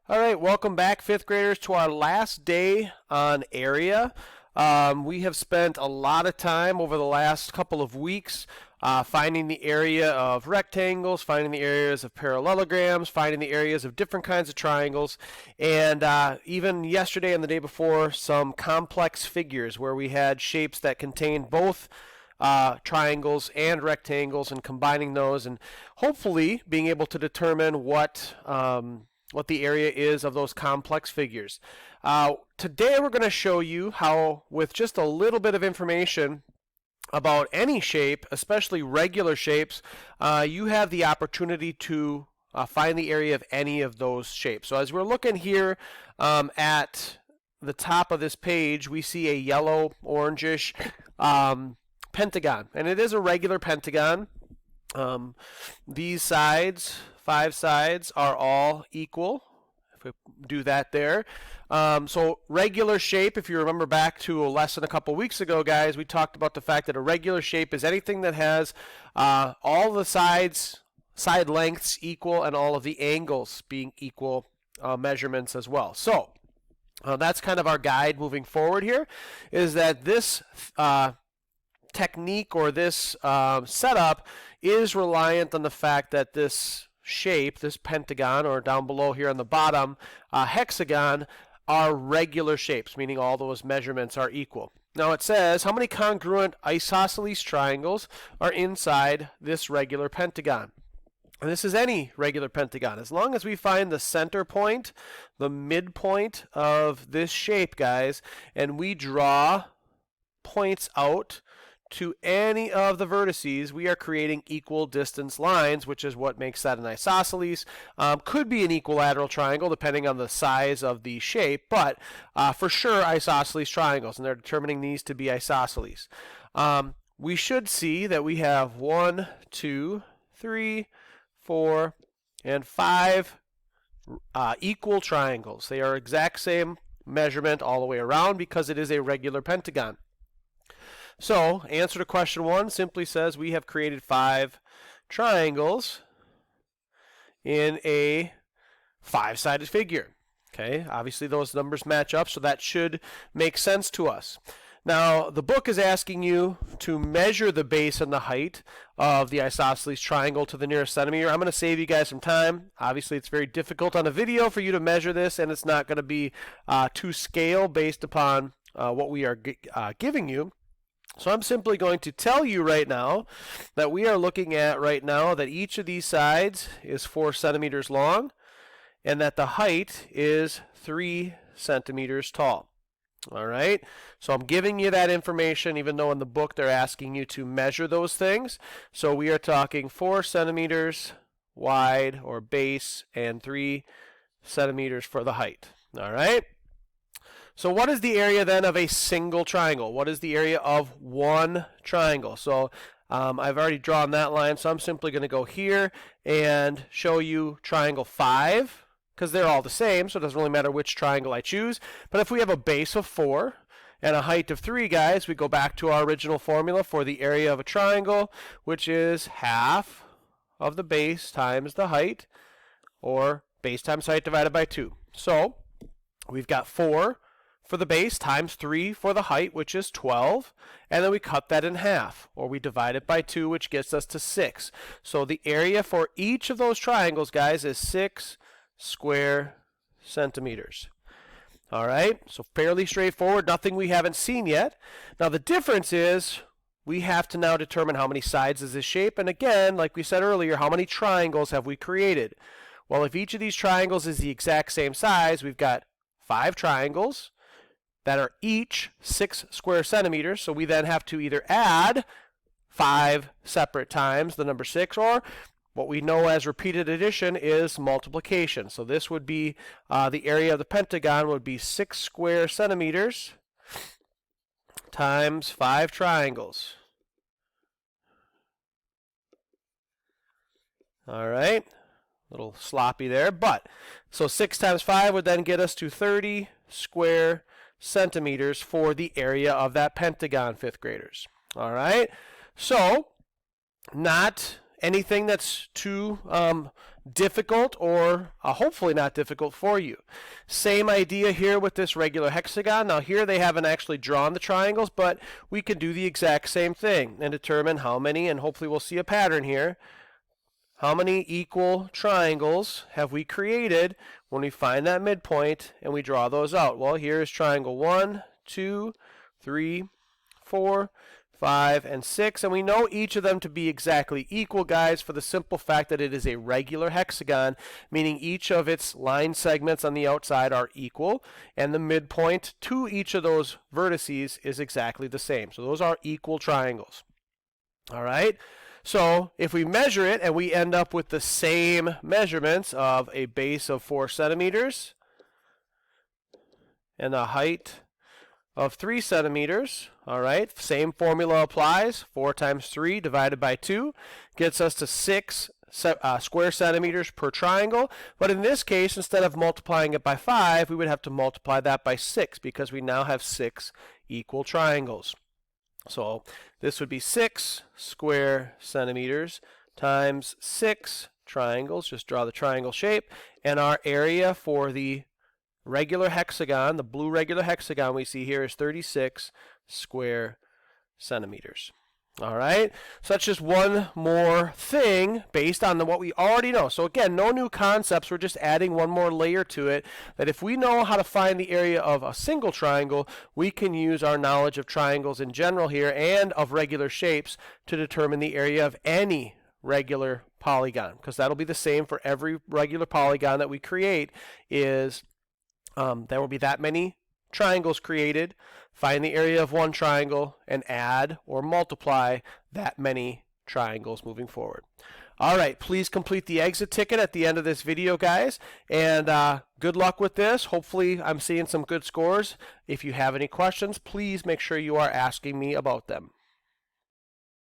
All right, welcome back, fifth graders, to our last day on area. We have spent a lot of time over the last couple of weeks finding the area of rectangles, finding the areas of parallelograms, finding the areas of different kinds of triangles, and even yesterday and the day before, some complex figures where we had shapes that contained both triangles and rectangles, and combining those and hopefully being able to determine what the area is of those complex figures. Today we're going to show you how, with just a little bit of information about any shape, especially regular shapes, you have the opportunity to find the area of any of those shapes. So as we're looking here at the top of this page, we see a yellow, orangish pentagon, and it is a regular pentagon. These sides, 5 sides, are all equal. If we do that there. So regular shape, if you remember back to a lesson a couple weeks ago, guys, we talked about the fact that a regular shape is anything that has all the side lengths equal and all of the angles being equal measurements as well. So that's kind of our guide moving forward here, is that this technique or this setup is reliant on the fact that this shape, this pentagon, or down below here on the bottom, hexagon, are regular shapes, meaning all those measurements are equal. Now it says, how many congruent isosceles triangles are inside this regular pentagon? And this is any regular pentagon. As long as we find the center point, the midpoint of this shape, guys, and we draw points out to any of the vertices, we are creating equal distance lines, which is what makes that an isosceles. Could be an equilateral triangle depending on the size of the shape, but for sure isosceles triangles, and they're determining these to be isosceles. We should see that we have 1, 2, 3, 4, and 5 equal triangles. They are exact same measurement all the way around because it is a regular pentagon. So, answer to question 1 simply says we have created 5 triangles in a 5-sided figure. Okay, obviously those numbers match up, so that should make sense to us. Now, the book is asking you to measure the base and the height of the isosceles triangle to the nearest centimeter. I'm going to save you guys some time. Obviously, it's very difficult on a video for you to measure this, and it's not going to be to scale based upon what we are giving you. So I'm simply going to tell you right now that we are looking at right now that each of these sides is 4 centimeters long and that the height is 3 centimeters tall. All right, so I'm giving you that information even though in the book they're asking you to measure those things. So we are talking 4 centimeters wide or base and 3 centimeters for the height. All right. So what is the area then of a single triangle? What is the area of one triangle? So I've already drawn that line, so I'm simply going to go here and show you triangle 5, because they're all the same, so it doesn't really matter which triangle I choose. But if we have a base of 4 and a height of 3, guys, we go back to our original formula for the area of a triangle, which is half of the base times the height, or base times height divided by 2. So we've got 4 for the base times 3 for the height, which is 12, and then we cut that in half, or we divide it by 2, which gets us to 6. So the area for each of those triangles, guys, is 6 square centimeters. All right, so fairly straightforward, nothing we haven't seen yet. Now the difference is we have to now determine how many sides is this shape, and again, like we said earlier, how many triangles have we created? Well, if each of these triangles is the exact same size, we've got 5 triangles that are each 6 square centimeters, so we then have to either add 5 separate times the number 6, or what we know as repeated addition is multiplication. So this would be the area of the pentagon would be 6 square centimeters times 5 triangles. All right, a little sloppy there, but so 6 times 5 would then get us to 30 square centimeters for the area of that pentagon, 5th graders. All right, so not anything that's too difficult or hopefully not difficult for you. Same idea here with this regular hexagon. Now here they haven't actually drawn the triangles, but we can do the exact same thing and determine how many, and hopefully we'll see a pattern here. How many equal triangles have we created when we find that midpoint and we draw those out? Well, here is triangle 1, 2, 3, 4, 5, and 6, and we know each of them to be exactly equal, guys, for the simple fact that it is a regular hexagon, meaning each of its line segments on the outside are equal, and the midpoint to each of those vertices is exactly the same. So those are equal triangles. All right? So if we measure it and we end up with the same measurements of a base of 4 centimeters and a height of 3 centimeters, all right, same formula applies. 4 times 3 divided by 2 gets us to 6 square centimeters per triangle. But in this case, instead of multiplying it by 5, we would have to multiply that by 6 because we now have 6 equal triangles. So this would be 6 square centimeters times 6 triangles. Just draw the triangle shape. And our area for the regular hexagon, the blue regular hexagon we see here, is 36 square centimeters. All right, so that's just one more thing based on what we already know. So again, no new concepts, we're just adding one more layer to it, that if we know how to find the area of a single triangle, we can use our knowledge of triangles in general here and of regular shapes to determine the area of any regular polygon, because that'll be the same for every regular polygon that we create. Is there will be that many triangles created, find the area of one triangle, and add or multiply that many triangles moving forward. All right, please complete the exit ticket at the end of this video, guys, and good luck with this. Hopefully I'm seeing some good scores. If you have any questions, please make sure you are asking me about them.